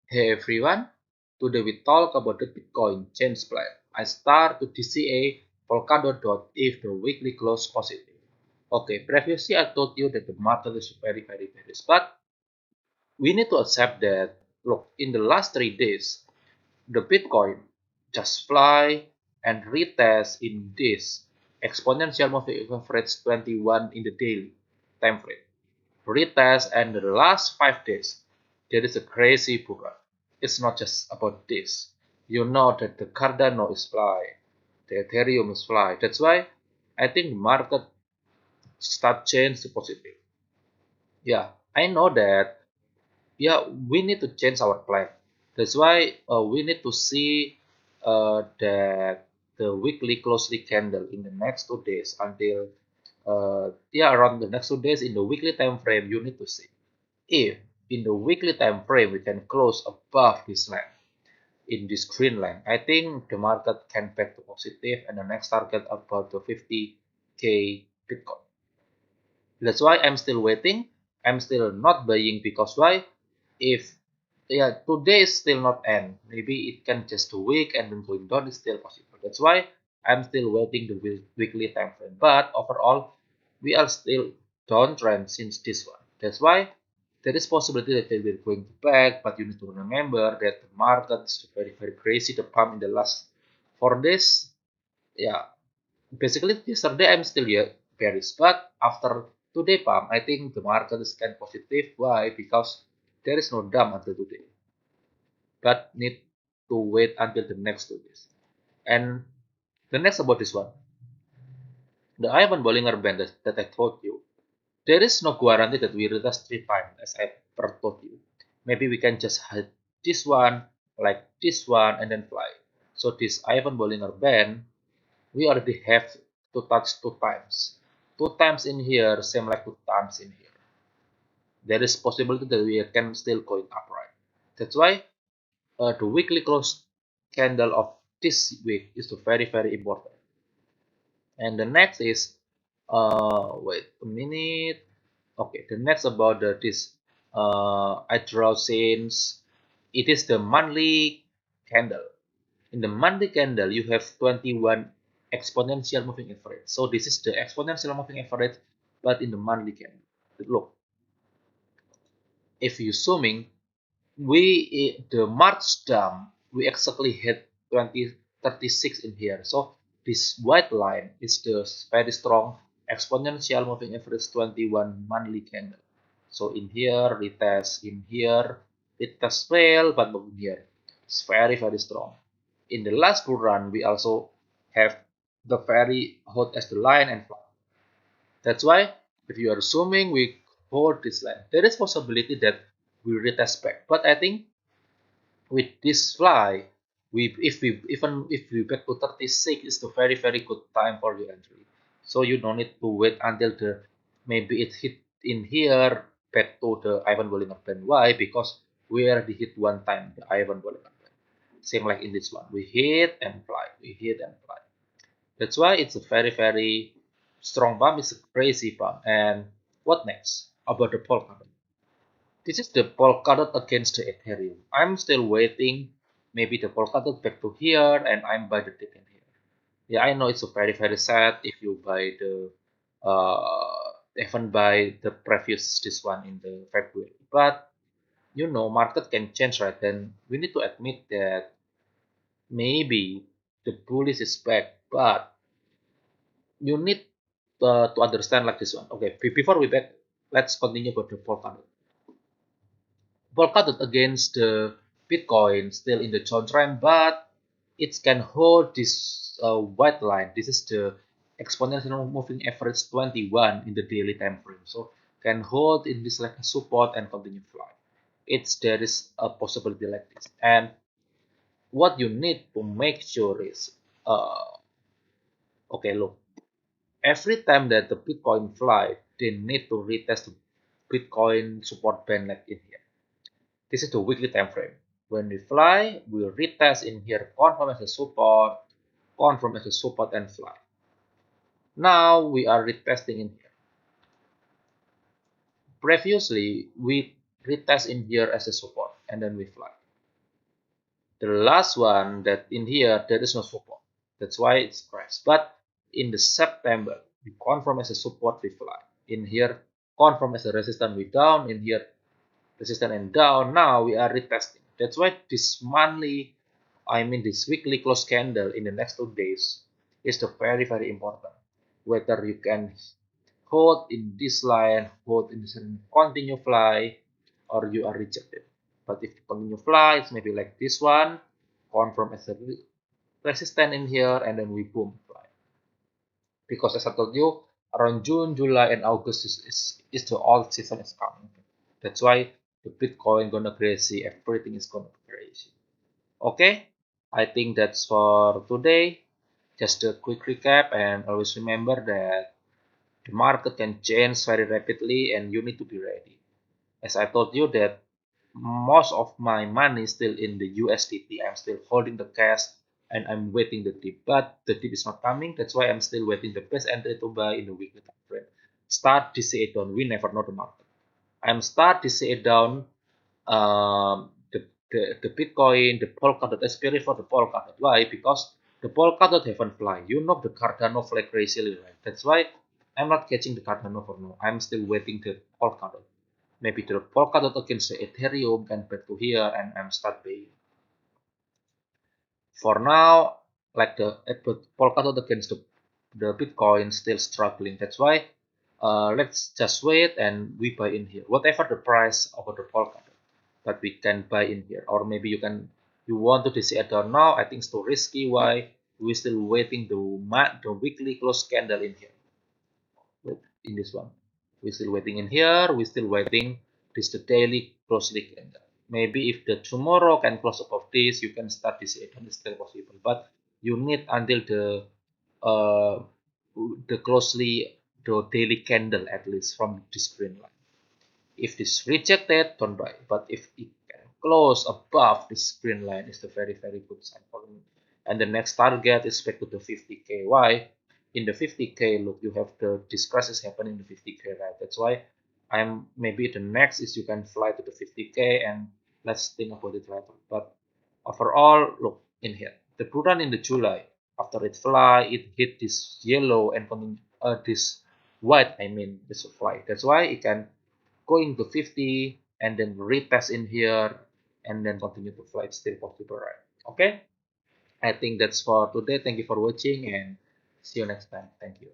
Hey everyone, today we talk about the Bitcoin change plan. I start to DCA polkadot if the weekly close positive. Okay, previously I told you that the market is very bearish, but we need to accept that look, in the last 3 days, the Bitcoin just fly and retest in this exponential moving average 21 in the daily time frame. Retest and the last 5 days, there is a crazy bull run. It's not just about this. You know that the Cardano is fly, the Ethereum is fly. That's why I think the market start change to positive. Yeah, I know that. Yeah, we need to change our plan. That's why we need to see that the weekly closely candle in the next 2 days until around the next 2 days in the weekly time frame you need to see if in the weekly time frame we can close above this line in this green line. I think the market can back to positive and the next target about the 50K Bitcoin. That's why I'm still waiting. I'm still not buying because why? If today is still not end, maybe it can just a week and then going down is still possible. That's why I'm still waiting the weekly time frame. But overall, we are still downtrend since this one. That's why there is possibility that they will going to back, but you need to remember that the market is very crazy. The pump in the last 4 days, yeah, basically yesterday I'm still bearish, but after today pump, I think the market is kind of positive. Why? Because there is no dump until today, but need to wait until the next 2 days. And the next about this one, the Ivan Bollinger Band that I told you, there is no guarantee that we retest 3 times as I first told you. Maybe we can just hit this one, like this one, and then fly. So this Ivan Bollinger Band we already have to touch 2 times. 2 times in here, same like 2 times in here. There is possibility that we can still going upright. That's why the weekly close candle of this week is very important. And the next is, wait a minute. Okay, the next about this I draw since it is the monthly candle. In the monthly candle, you have 21 exponential moving average. So this is the exponential moving average, but in the monthly candle. Look, if you zooming, the March dump, we exactly hit 2036 in here. So this white line is the very strong exponential moving average 21 monthly candle. So in here, retest, in here, retest fail, but in here, it's very strong. In the last bull run, we also have the very hot as the line and flat. That's why if you are assuming we hold this line, there is possibility that we retest back. But I think with this fly, if we back to 36 is the very good time for your entry. So you don't need to wait until the maybe it hit in here back to the Ivan Bollinger Band. Why? Because we already hit one time the Ivan Bollinger Band. Same like in this one. We hit and fly. We hit and fly. That's why it's a very strong pump. It's a crazy pump. And what next? About the polkadot. This is the polkadot against the Ethereum. I'm still waiting. Maybe the polkadot back to here and I'm by the dip in here. Yeah, I know it's a very sad if you buy the even buy the previous this one in the February. But you know market can change, right? Then we need to admit that maybe the bullish is back, but you need to understand like this one. Okay, before we back, let's continue with the Polkadot. Polkadot against the Bitcoin still in the downtrend, but it can hold this white line. This is the exponential moving average 21 in the daily time frame. So can hold in this like a support and continue fly. There is a possibility like this. And what you need to make sure is okay, look, every time that the Bitcoin fly, they need to retest the Bitcoin support band like in here. This is the weekly time frame. When we fly, we retest in here, confirm as a support and fly. Now we are retesting in here. Previously, we retest in here as a support and then we fly. The last one that in here there is no support. That's why it's crashed. But in the September, we confirm as a support we fly. In here, confirm as a resistance we down. In here, resistance and down. Now we are retesting. That's why this monthly, I mean this weekly close candle in the next 2 days is the very important. Whether you can hold in this line, hold in this line, continue fly, or you are rejected. But if you continue fly, it's maybe like this one, confirm as a resistance in here, and then we boom fly. Because as I told you, around June, July, and August is the all season is coming. That's why the Bitcoin gonna crazy, everything is gonna crazy. Okay, I think that's for today. Just a quick recap, and always remember that the market can change very rapidly and you need to be ready. As I told you that most of my money is still in the USDT. I'm still holding the cash and I'm waiting the dip. But the dip is not coming. That's why I'm still waiting the best entry to buy in the weekly time frame. Start DCA down. We never know the market. I'm start DCA down the Bitcoin, the polkadot. Especially for the polkadot. Why? Because the polkadot haven't fly. You know the Cardano fly crazily, right? That's why I'm not catching the Cardano for now. I'm still waiting the polkadot. Maybe the polkadot against the Ethereum can back to here and I'm start buying. For now, like the polkadot against the Bitcoin still struggling. That's why let's just wait and we buy in here. Whatever the price of the polkadot, but we can buy in here. Or maybe you want to decide or now. I think it's too risky. Why? We're still waiting the weekly close candle in here. In this one. We're still waiting in here. We're still waiting. This the daily closely candle. Maybe if the tomorrow can close above this, you can start this event. It's still possible, but you need until uh, the closely the daily candle at least from this green line. If this rejected, don't buy. But if it can close above this green line, is the very good sign for me. And the next target is back to the 50k. Why? In the 50k, look, you have this crisis happen in the 50k, right? That's why I'm maybe the next is you can fly to the 50k and let's think about it later. But overall, look in here. The Buran in the July, after it fly, it hit this yellow and this white, I mean, this fly. That's why it can going to 50 and then retest in here and then continue to fly. It's still possible, right? Okay, I think that's for today. Thank you for watching and see you next time. Thank you.